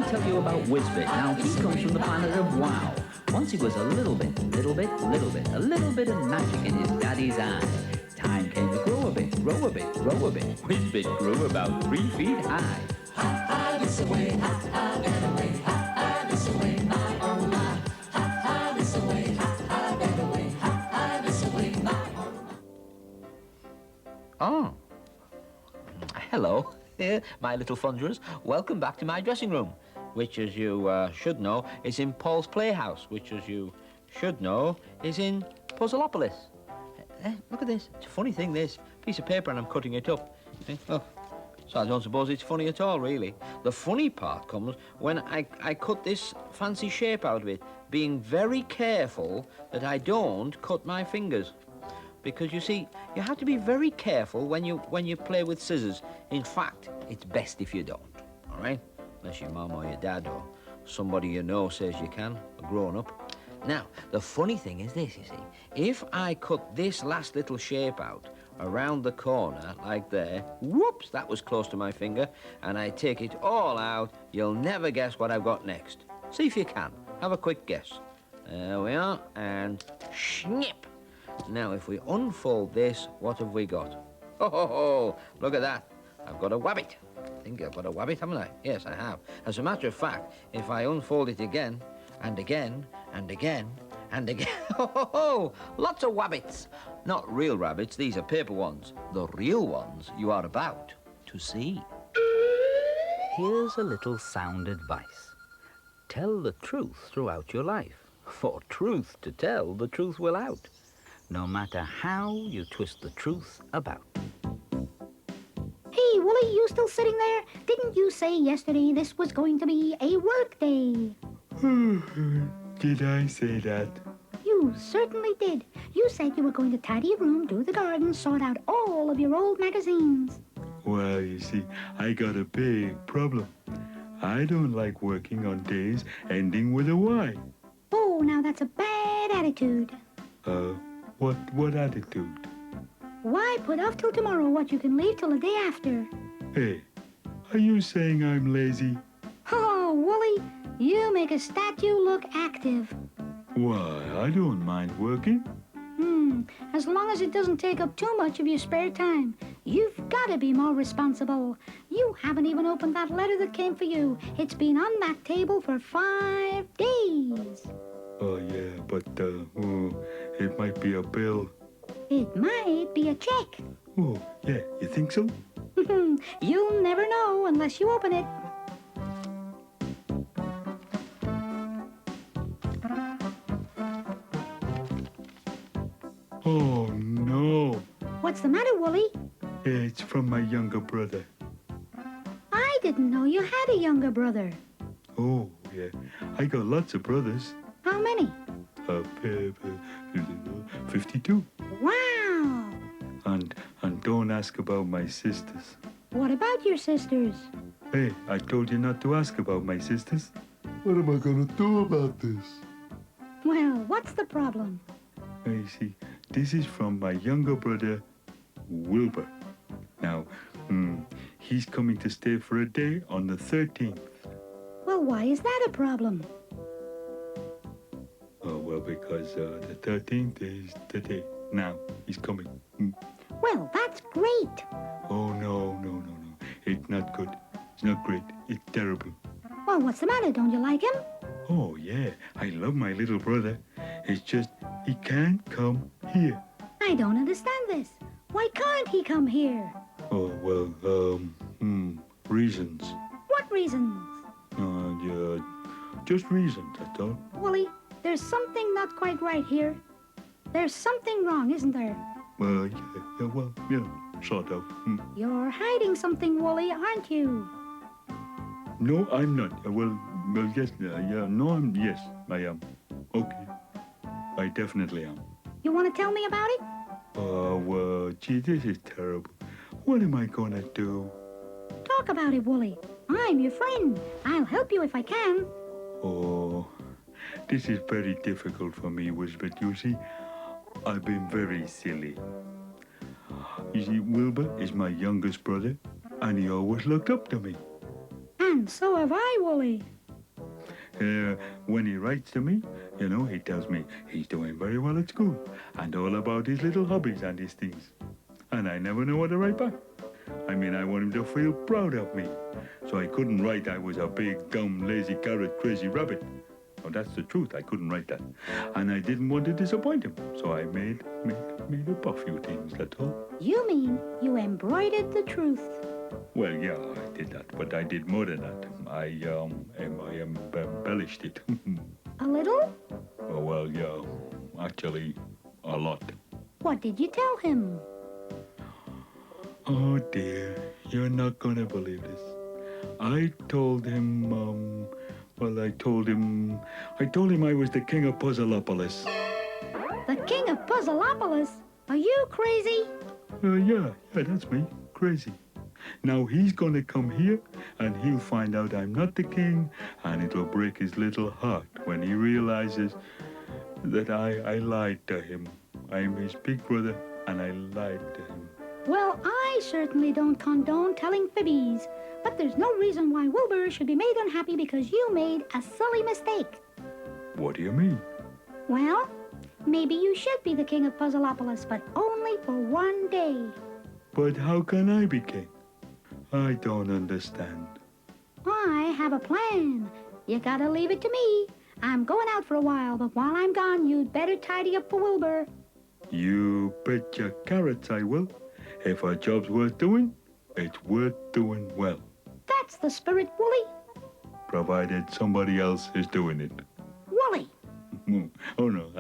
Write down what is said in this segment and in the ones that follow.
tell you about Wizbit. Now, he comes from the planet of wow. Once he was a little bit of magic in his daddy's eye. Time came to grow a bit. Wizbit grew about 3 feet high. Ha ha, this away, ha ha, that away, ha ha, this away, my oh my. Ha ha, this away, ha ha, that away, ha ha, this away, my oh my. Oh. Hello, my little fungerers. Welcome back to my dressing room, which, as you should know, is in Paul's Playhouse, which, as you should know, is in Puzzleopolis. Look at this. It's a funny thing, this. Piece of paper, and I'm cutting it up. Oh. So I don't suppose it's funny at all, really. The funny part comes when I cut this fancy shape out of it, being very careful that I don't cut my fingers. Because, you see, you have to be very careful when you play with scissors. In fact, it's best if you don't, all right? Unless your mum or your dad or somebody you know says you can, a grown-up. Now, the funny thing is this, you see. If I cut this last little shape out around the corner, like there, whoops, that was close to my finger, and I take it all out, you'll never guess what I've got next. See if you can. Have a quick guess. There we are, and snip. Now, if we unfold this, what have we got? Ho, ho, ho, look at that. I've got a wabbit. I think I've got a wabbit, haven't I? Yes, I have. As a matter of fact, if I unfold it again, and again, and again, and again, ho, ho, ho, lots of wabbits. Not real rabbits, these are paper ones. The real ones you are about to see. Here's a little sound advice. Tell the truth throughout your life. For truth to tell, the truth will out. No matter how you twist the truth about. Hey, Wooly, you still sitting there? Didn't you say yesterday this was going to be a work day? Did I say that? You certainly did. You said you were going to tidy your room, do the garden, sort out all of your old magazines. Well, you see, I got a big problem. I don't like working on days ending with a Y. Oh, now that's a bad attitude. What attitude? Why put off till tomorrow what you can leave till the day after? Hey, are you saying I'm lazy? Oh, Wooly, you make a statue look active. Why, I don't mind working. As long as it doesn't take up too much of your spare time. You've got to be more responsible. You haven't even opened that letter that came for you. It's been on that table for 5 days. Oh, yeah, but, it might be a bill. It might be a check. Oh, yeah, you think so? You'll never know unless you open it. Oh, no. What's the matter, Wooly? It's from my younger brother. I didn't know you had a younger brother. Oh, yeah, I got lots of brothers. How many? 52. Wow! And don't ask about my sisters. What about your sisters? Hey, I told you not to ask about my sisters. What am I gonna do about this? Well, what's the problem? You see, this is from my younger brother, Wilbur. Now, he's coming to stay for a day on the 13th. Well, why is that a problem? Oh, well, because the 13th is the day. Now, he's coming. Well, that's great. Oh, no. It's not good. It's not great. It's terrible. Well, what's the matter? Don't you like him? Oh, yeah. I love my little brother. It's just he can't come here. I don't understand this. Why can't he come here? Oh, well, reasons. What reasons? Yeah, just reasons, that's all. Wooly, there's something not quite right here. There's something wrong, isn't there? Well, yeah, sort of. You're hiding something, Wooly, aren't you? No, I'm not. Well, yes, yes, I am. Okay. I definitely am. You want to tell me about it? Well, gee, this is terrible. What am I gonna do? Talk about it, Wooly. I'm your friend. I'll help you if I can. Oh, this is very difficult for me, Wizbit. You see, I've been very silly. You see, Wilbur is my youngest brother, and he always looked up to me. And so have I, Wooly. When he writes to me, he tells me he's doing very well at school and all about his little hobbies and his things. And I never know what to write back. I mean, I want him to feel proud of me. So I couldn't write I was a big, dumb, lazy carrot, crazy rabbit. Oh, that's the truth. I couldn't write that. And I didn't want to disappoint him. So I made up a few things, that's all. You mean you embroidered the truth? Well, yeah, I did that. But I did more than that. I embellished it. A little? Oh, well, yeah. Actually, a lot. What did you tell him? Oh, dear. You're not going to believe this. I told him, I told him I was the king of Puzzleopolis. The king of Puzzleopolis? Are you crazy? Yeah, that's me. Crazy. Now he's gonna come here and he'll find out I'm not the king, and it'll break his little heart when he realizes that I lied to him. I'm his big brother and I lied to him. Well, I certainly don't condone telling fibbies, but there's no reason why Wilbur should be made unhappy because you made a silly mistake. What do you mean? Well, maybe you should be the king of Puzzleopolis, but only for one day. But how can I be king? I don't understand. I have a plan. You gotta leave it to me. I'm going out for a while, but while I'm gone, you'd better tidy up for Wilbur. You bet your carrots I will. If a job's worth doing, it's worth doing well. That's the spirit, Wooly. Provided somebody else is doing it. Wooly. Oh, no,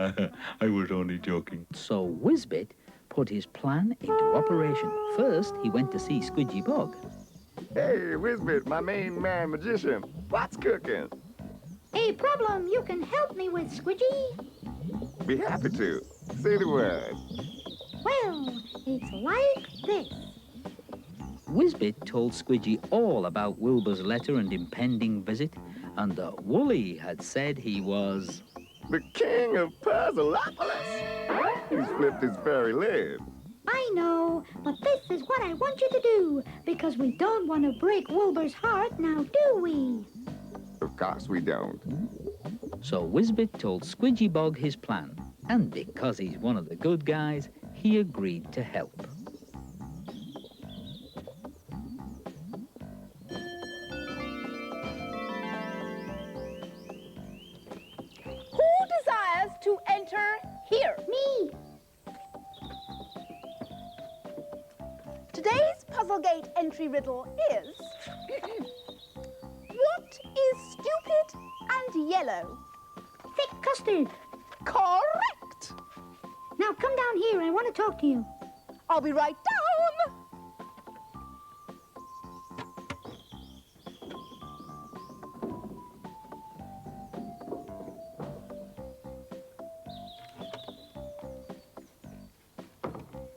I was only joking. So Wizbit put his plan into operation. First, he went to see Squidgy Bog. Hey, Wizbit, my main man magician. What's cooking? A problem you can help me with, Squidgy? Be happy to. Say the word. Well, it's like this. Wizbit told Squidgy all about Wilbur's letter and impending visit, and that Wooly had said he was... The king of Puzzleopolis. He's flipped his very lid. I know, but this is what I want you to do, because we don't want to break Wilbur's heart, now do we? Of course we don't. So Wizbit told Squidgy Bog his plan, and because he's one of the good guys, he agreed to help. Who desires to enter here? Me. Today's Puzzlegate entry riddle is... What is stupid and yellow? Thick custard. Correct! Now come down here, I want to talk to you. I'll be right down.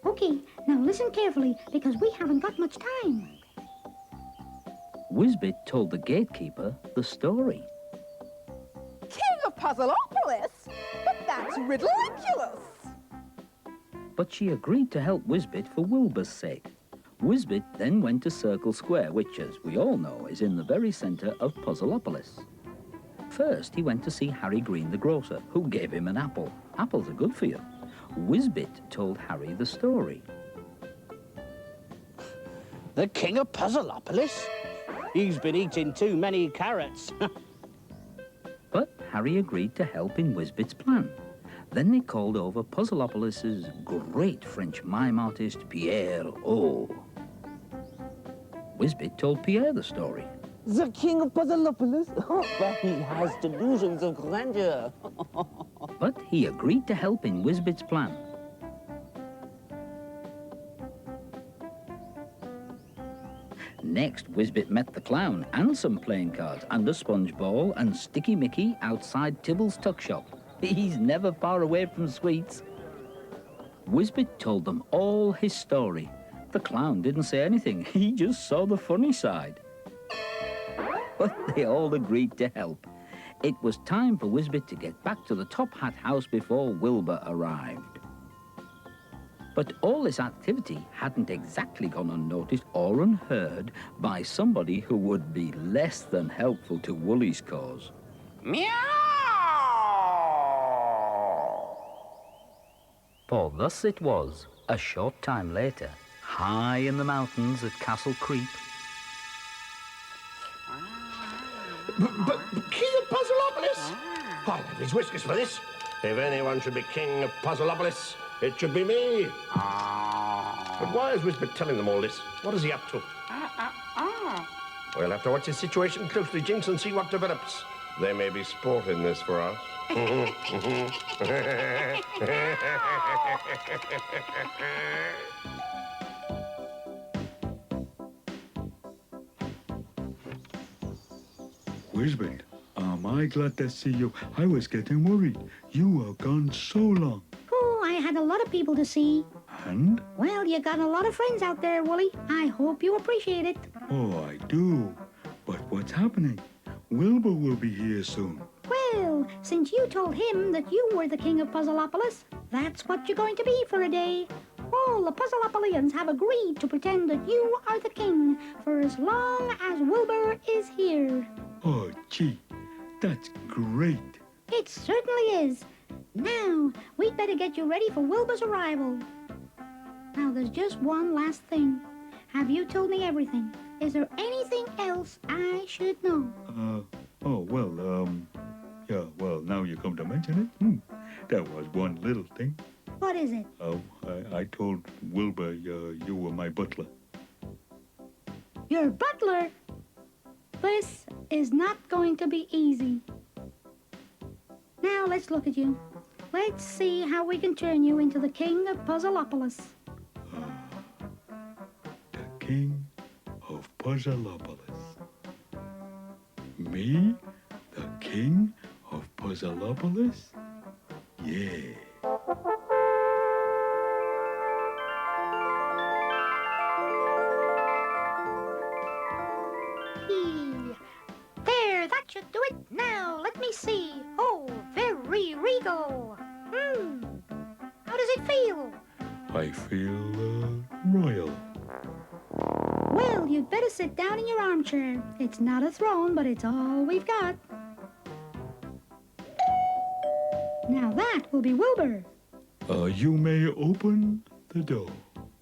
Okay, now listen carefully, because we haven't got much time. Wizbit told the gatekeeper the story. King of Puzzleopolis? But that's ridiculous. But she agreed to help Wizbit for Wilbur's sake. Wizbit then went to Circle Square, which, as we all know, is in the very centre of Puzzleopolis. First, he went to see Harry Green the grocer, who gave him an apple. Apples are good for you. Wizbit told Harry the story. The king of Puzzleopolis? He's been eating too many carrots. But Harry agreed to help in Wizbit's plan. Then they called over Puzzleopolis's great French mime artist, Pierre O. Wizbit told Pierre the story. The king of Puzzleopolis? But he has delusions of grandeur. But he agreed to help in Wizbit's plan. Next, Wizbit met the clown and some playing cards and a sponge ball and Sticky Mickey outside Tibble's tuck shop. He's never far away from sweets. Wizbit told them all his story. The clown didn't say anything. He just saw the funny side. But they all agreed to help. It was time for Wizbit to get back to the Top Hat house before Wilbur arrived. But all this activity hadn't exactly gone unnoticed or unheard by somebody who would be less than helpful to Wooly's cause. For thus it was, a short time later, high in the mountains at Castle Creep. But King of Puzzleopolis? I'll have his whiskers for this. If anyone should be King of Puzzleopolis, it should be me. But why is Wizbit telling them all this? What is he up to? We'll have to watch his situation closely, Jinx, and see what develops. There may be sport in this for us. Wizbit, am I glad to see you? I was getting worried. You were gone so long. Oh, I had a lot of people to see. And? Well, you got a lot of friends out there, Wooly. I hope you appreciate it. Oh, I do. But what's happening? Wilbur will be here soon. Well, since you told him that you were the king of Puzzleopolis, that's what you're going to be for a day. All the Puzzleopolians have agreed to pretend that you are the king for as long as Wilbur is here. Oh, gee, that's great. It certainly is. Now, we'd better get you ready for Wilbur's arrival. Now, there's just one last thing. Have you told me everything? Is there anything else I should know? Yeah, well, now you come to mention it. That was one little thing. What is it? I told Wilbur you were my butler. Your butler? This is not going to be easy. Now, let's look at you. Let's see how we can turn you into the king of Puzzleopolis. The king of Puzzleopolis. Me? The king of Puzzleopolis? Yeah. There, that should do it. Now, let me see. Oh, very regal. How does it feel? I feel royal. Well, you'd better sit down in your armchair. It's not a throne, but it's all we've got. Now that will be Wilbur. You may open the door.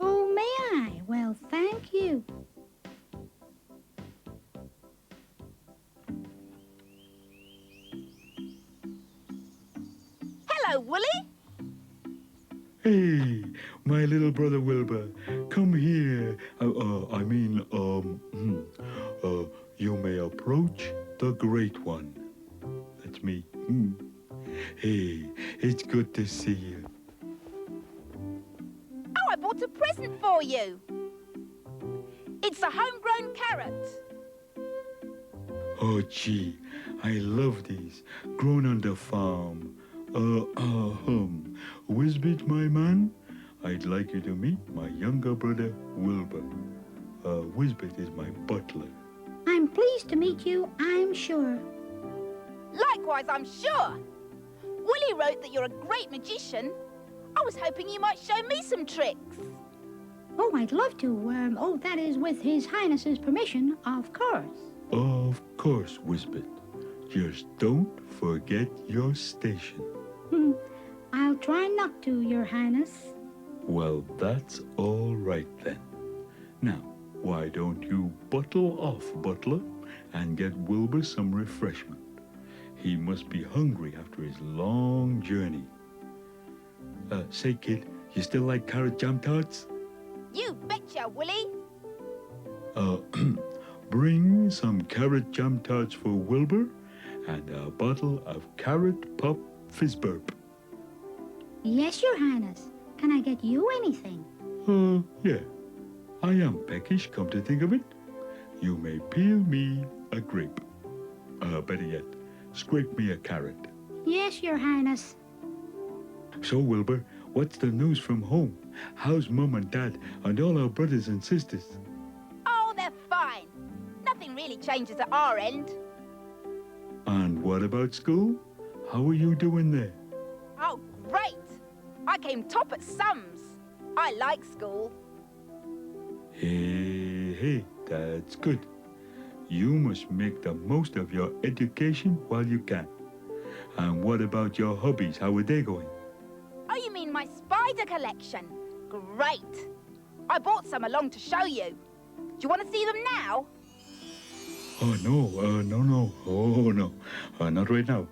Oh, may I? Well, thank you. Hello, Wooly. Hey, my little brother Wilbur, come here. You may approach the Great One. That's me. Hey, it's good to see you. Oh, I bought a present for you. It's a homegrown carrot. Oh, gee, I love these. Grown on the farm. Wizbit, my man, I'd like you to meet my younger brother, Wilbur. Wizbit is my butler. I'm pleased to meet you, I'm sure. Likewise, I'm sure. Willy wrote that you're a great magician. I was hoping you might show me some tricks. Oh, I'd love to. That is with His Highness's permission, of course. Of course, Wizbit. Just don't forget your station. I'll try not to, Your Highness. Well, that's all right then. Now, why don't you buttle off, butler, and get Wilbur some refreshment? He must be hungry after his long journey. Say, kid, you still like carrot jam tarts? You betcha, Willy. Bring some carrot jam tarts for Wilbur and a bottle of carrot pop fizzburp. Yes, Your Highness. Can I get you anything? Yeah. I am peckish, come to think of it. You may peel me a grape. Better yet, scrape me a carrot. Yes, Your Highness. So, Wilbur, what's the news from home? How's Mum and Dad and all our brothers and sisters? Oh, they're fine. Nothing really changes at our end. And what about school? How are you doing there? Oh, great. I came top at sums. I like school. Hey, that's good. You must make the most of your education while you can. And what about your hobbies? How are they going? Oh, you mean my spider collection? Great. I brought some along to show you. Do you want to see them now? Oh, no. Oh, no. Not right now.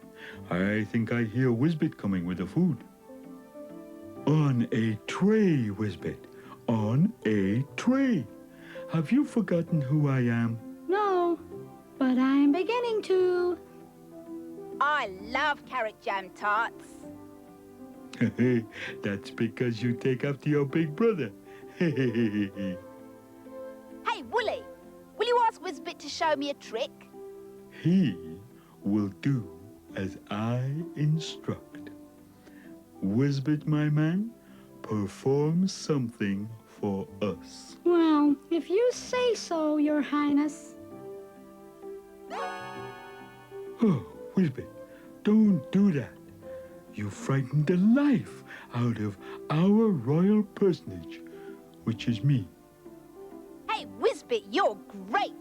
I think I hear Wizbit coming with the food. On a tray, Wizbit. On a tray. Have you forgotten who I am? No, but I'm beginning to. I love carrot jam tarts. That's because you take after your big brother. Hey, Wooly, will you ask Wizbit to show me a trick? He will do as I instruct. Wizbit, my man, perform something for us. Well, if you say so, Your Highness. Oh, Wizbit, don't do that. You frightened the life out of our royal personage, which is me. Hey, Wizbit, you're great.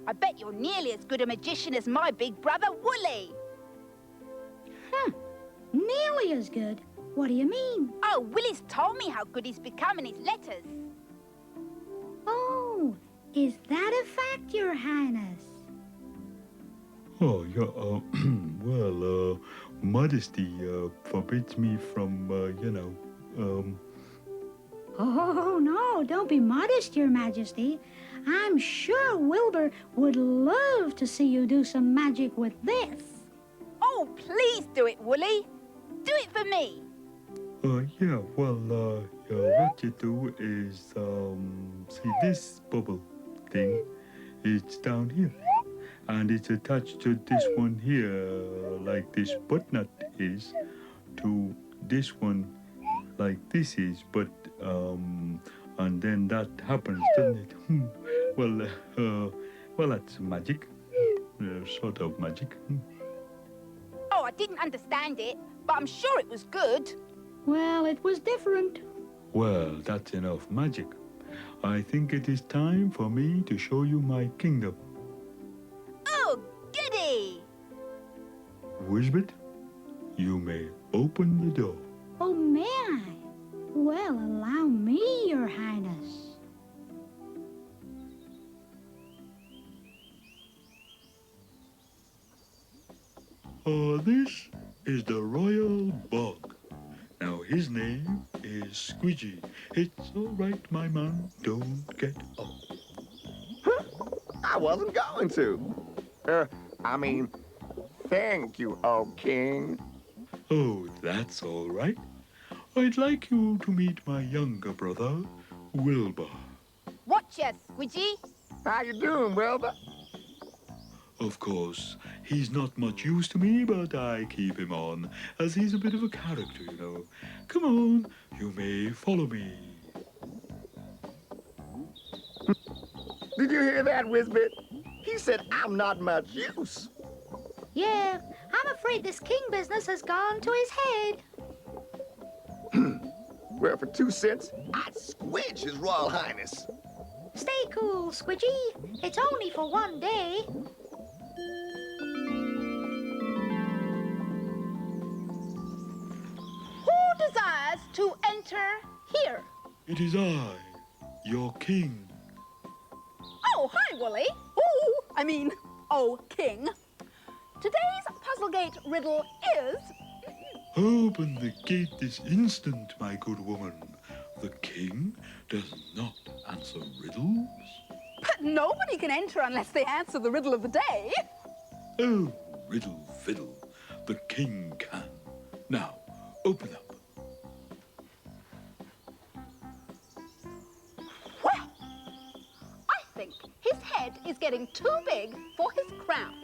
I bet you're nearly as good a magician as my big brother, Wooly. Nearly as good? What do you mean? Oh, Wooly's told me how good he's become in his letters. Oh, is that a fact, Your Highness? Oh, yeah, well, modesty forbids me from, Oh, no, don't be modest, Your Majesty. I'm sure Wilbur would love to see you do some magic with this. Oh, please do it, Wooly. Do it for me. Yeah, well, what you do is, see this bubble thing? It's down here. And it's attached to this one here, like this butt nut is, to this one, like this is, but, and then that happens, doesn't it? Well, that's magic. Sort of magic. Oh, I didn't understand it, but I'm sure it was good. Well, it was different. Well, that's enough magic. I think it is time for me to show you my kingdom. Oh, goody! Wizbit, you may open the door. Oh, may I? Well, allow me, Your Highness. This is the royal bog. Now, his name is Squidgy. It's all right, my man. Don't get up. I wasn't going to. Thank you, O King. Oh, that's all right. I'd like you to meet my younger brother, Wilbur. Watch us, Squidgy. How you doing, Wilbur? Of course, he's not much use to me, but I keep him on, as he's a bit of a character, you know. Come on, you may follow me. Did you hear that, Wizbit? He said I'm not much use. Yeah, I'm afraid this king business has gone to his head. Well, for 2 cents, I'd squidge His Royal Highness. Stay cool, Squidgy. It's only for one day. Who desires to enter here? It is I, your king. Oh, hi, Wooly. Oh, King. Today's Puzzlegate riddle is... Open the gate this instant, my good woman. The king does not answer riddles. But nobody can enter unless they answer the riddle of the day. Oh, riddle fiddle. The king can. Now, open up. Well, I think his head is getting too big for his crown.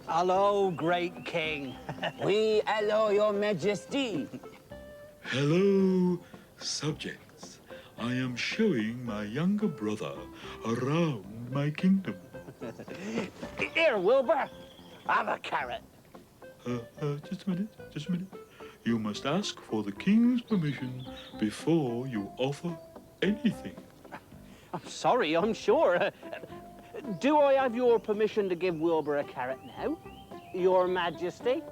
Hello, great king. Oui, hello, Your Majesty. Hello, subjects. I am showing my younger brother around my kingdom. Here, Wilbur. Have a carrot. Just a minute. You must ask for the king's permission before you offer anything. I'm sorry, I'm sure. Do I have your permission to give Wilbur a carrot now, Your Majesty?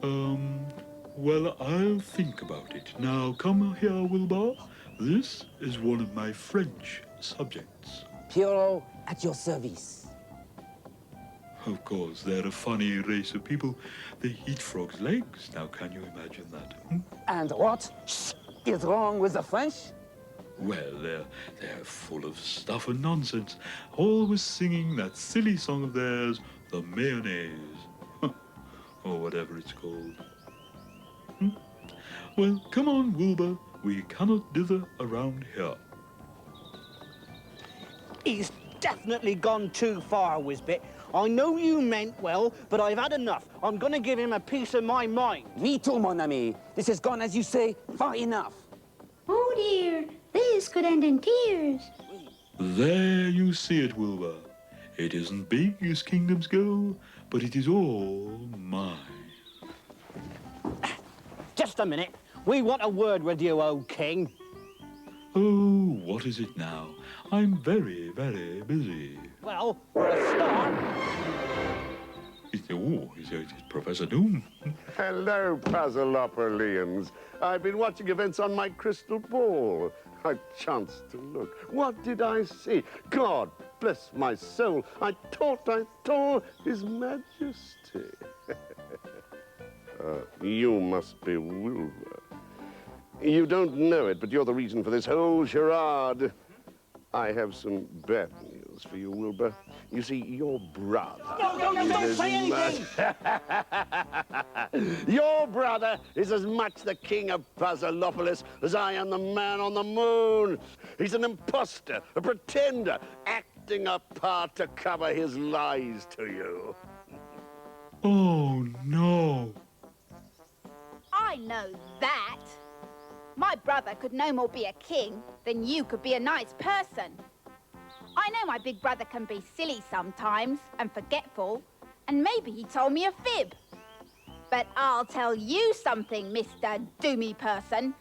Well, I'll think about it. Now, come here, Wilbur. This is one of my French subjects. Pierrot, at your service. Of course, they're a funny race of people. They eat frogs' legs. Now, can you imagine that? And what is wrong with the French? Well, they're full of stuff and nonsense. Always singing that silly song of theirs, the mayonnaise. Or whatever it's called. Well, come on, Wilbur. We cannot dither around here. He's definitely gone too far, Wizbit. I know you meant well, but I've had enough. I'm going to give him a piece of my mind. Me too, mon ami. This has gone, as you say, far enough. Oh dear, this could end in tears. There you see it, Wilbur. It isn't big as kingdoms go, but it is all mine. Just a minute. We want a word with you, O King. Oh, what is it now? I'm very, very busy. Well, for a start... It's Professor Doom. Hello, Puzzleopolians. I've been watching events on my crystal ball. I chanced to look. What did I see? God bless my soul. I thought I saw His Majesty. You must be Wilbur. You don't know it, but you're the reason for this whole charade. I have some bad news for you, Wilbur. You see, your brother... No, don't say anything! Your brother is as much the king of Puzzleopolis as I am the man on the moon. He's an imposter, a pretender, acting a part to cover his lies to you. Oh, no. I know that. My brother could no more be a king than you could be a nice person. I know my big brother can be silly sometimes and forgetful, and maybe he told me a fib. But I'll tell you something, Mr. Doomy Person.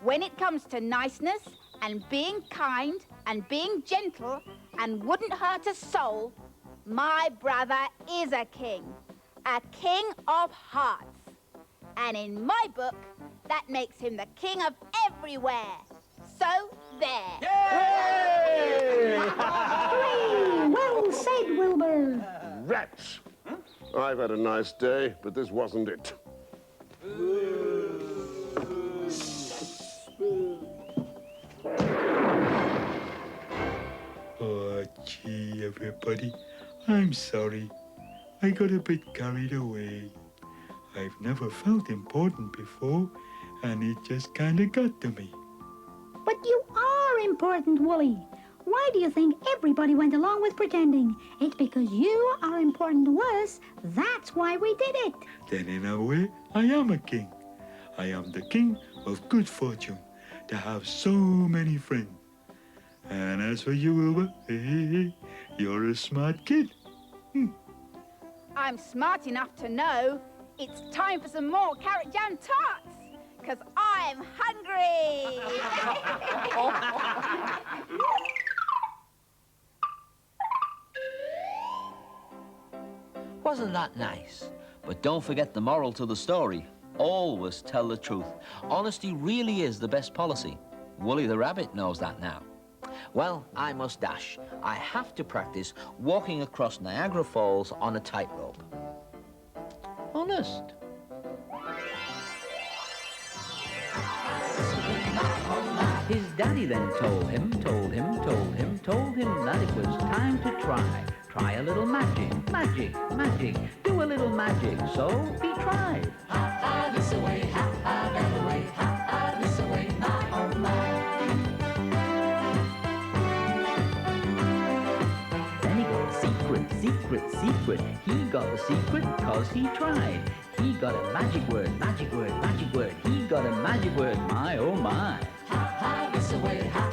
When it comes to niceness and being kind and being gentle and wouldn't hurt a soul, my brother is a king of hearts. And in my book, that makes him the king of everywhere. So, there. Yay! Hooray! Well said, Wilbur. Rats! I've had a nice day, but this wasn't it. Oh, gee, everybody. I'm sorry. I got a bit carried away. I've never felt important before, and it just kind of got to me. But you are important, Wooly. Why do you think everybody went along with pretending? It's because you are important to us. That's why we did it. Then in a way, I am a king. I am the king of good fortune, to have so many friends. And as for you, Wilbur, you're a smart kid. I'm smart enough to know it's time for some more carrot jam tarts, because I'm hungry. Wasn't that nice? But don't forget the moral to the story. Always tell the truth. Honesty really is the best policy. Woolly the rabbit knows that now. Well, I must dash. I have to practice walking across Niagara Falls on a tightrope. Honest. His daddy then told him that it was time to try. Try a little magic, magic, magic. Do a little magic, so he tried. Ha ha, this away, ha ha, that away, ha ha, this away, my oh my. Then he got a secret, secret, secret. He got the secret 'cause he tried. He got a magic word, magic word, magic word. He got a magic word, my oh my. Ha ha, this away, ha